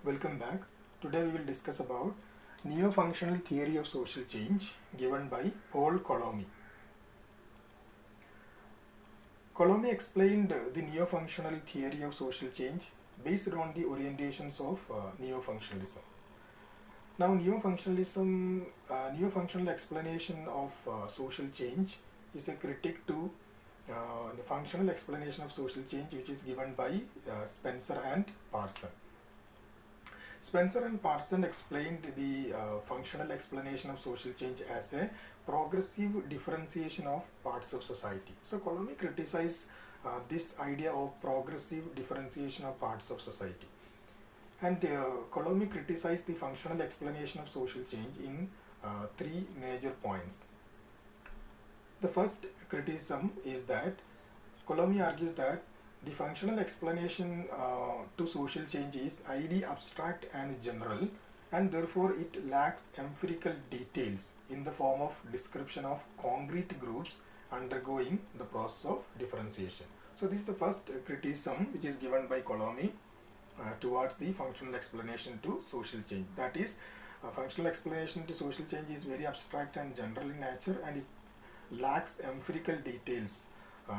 Welcome back. Today we will discuss about neo-functional theory of social change given by Paul Coulomb. Coulomb explained the neo-functional theory of social change based on the orientations of neo-functionalism. Now, neo-functional explanation of social change is a critique to the functional explanation of social change which is given by Spencer and Parson. Spencer and Parson explained the functional explanation of social change as a progressive differentiation of parts of society. So Coulomb criticized this idea of progressive differentiation of parts of society. And Coulomb criticized the functional explanation of social change in three major points. The first criticism is that Coulomb argues that the functional explanation to social change is highly abstract and general, and therefore it lacks empirical details in the form of description of concrete groups undergoing the process of differentiation. So this is the first criticism which is given by Coulomb towards the functional explanation to social change. That is, functional explanation to social change is very abstract and general in nature, and it lacks empirical details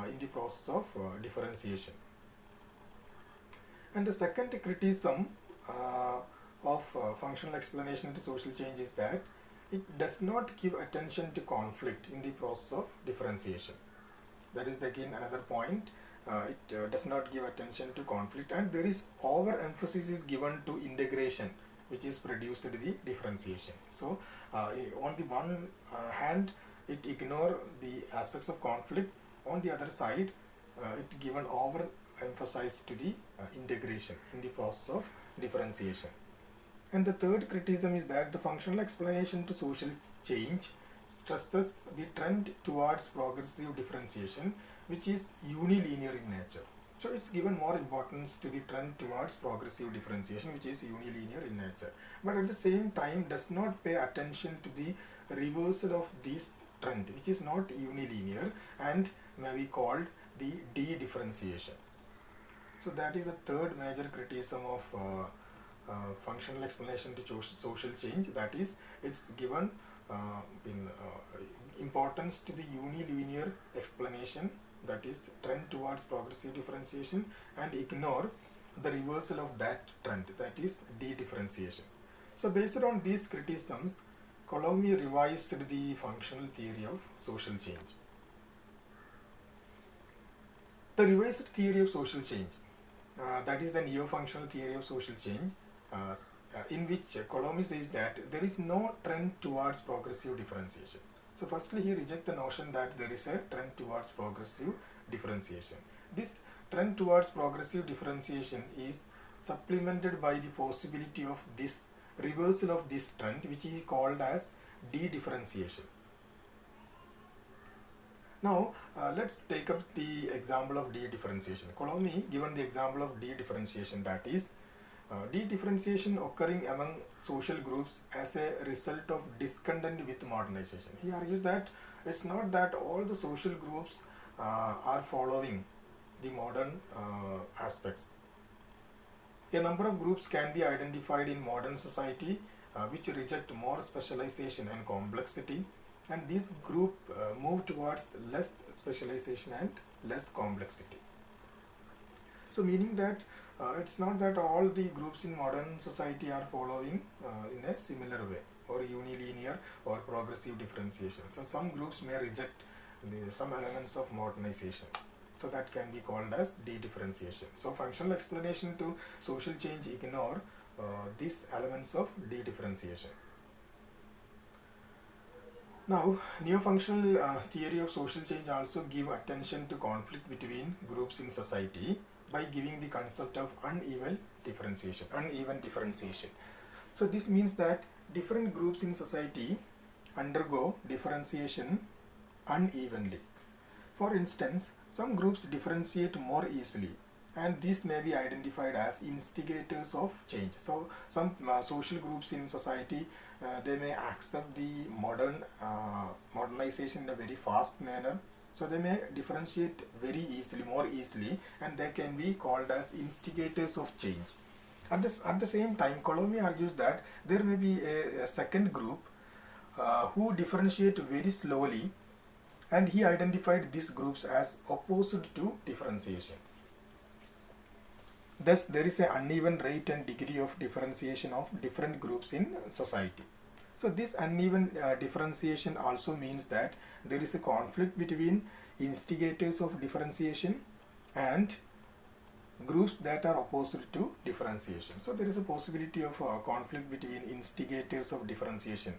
in the process of differentiation. And the second criticism of functional explanation to social change is that it does not give attention to conflict in the process of differentiation. That is again another point. It does not give attention to conflict, and there is overemphasis is given to integration, which is produced to the differentiation. So on the one hand, it ignores the aspects of conflict. On the other side, it given overemphasis to the integration in the process of differentiation. And the third criticism is that the functional explanation to social change stresses the trend towards progressive differentiation, which is unilinear in nature. So it's given more importance to the trend towards progressive differentiation, which is unilinear in nature, but at the same time does not pay attention to the reversal of this trend, which is not unilinear and may be called the de-differentiation. So that is the third major criticism of functional explanation to social change. That is, it's given importance to the unilinear explanation, that is trend towards progressive differentiation, and ignore the reversal of that trend, that is de-differentiation. So based on these criticisms, Coulomb revised the functional theory of social change. The revised theory of social change, that is the neo-functional theory of social change, in which Coulomb says that there is no trend towards progressive differentiation. So firstly, he rejects the notion that there is a trend towards progressive differentiation. This trend towards progressive differentiation is supplemented by the possibility of this reversal of this trend, which is called as de-differentiation. Now let's take up the example of de-differentiation. Coulomb given the example of de-differentiation, that is de-differentiation occurring among social groups as a result of discontent with modernization. He argues that it's not that all the social groups are following the modern aspects. A number of groups can be identified in modern society which reject more specialization and complexity, and this group move towards less specialization and less complexity. So meaning that it's not that all the groups in modern society are following in a similar way or unilinear or progressive differentiation. So some groups may reject some elements of modernization. So that can be called as de-differentiation. So functional explanation to social change ignore these elements of de-differentiation. Now, neo-functional theory of social change also give attention to conflict between groups in society by giving the concept of uneven differentiation. So this means that different groups in society undergo differentiation unevenly. For instance, some groups differentiate more easily, and these may be identified as instigators of change. So some social groups in society, they may accept the modernization in a very fast manner, so they may differentiate very easily, more easily, and they can be called as instigators of change. At the same time, Coulomb argues that there may be a second group who differentiate very slowly, and he identified these groups as opposed to differentiation. Thus, there is an uneven rate and degree of differentiation of different groups in society. So, this uneven differentiation also means that there is a conflict between instigators of differentiation and groups that are opposed to differentiation. So, there is a possibility of conflict between instigators of differentiation,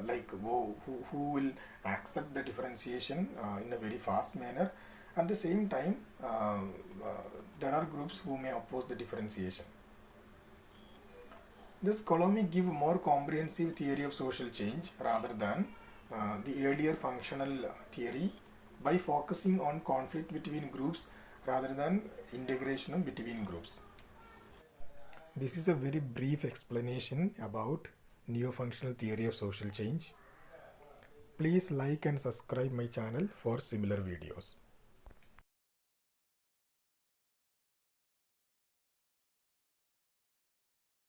like who will accept the differentiation in a very fast manner. At the same time, there are groups who may oppose the differentiation. Thus, Coulomb give more comprehensive theory of social change rather than the earlier functional theory by focusing on conflict between groups rather than integration between groups. This is a very brief explanation about neo-functional theory of social change. Please like and subscribe my channel for similar videos.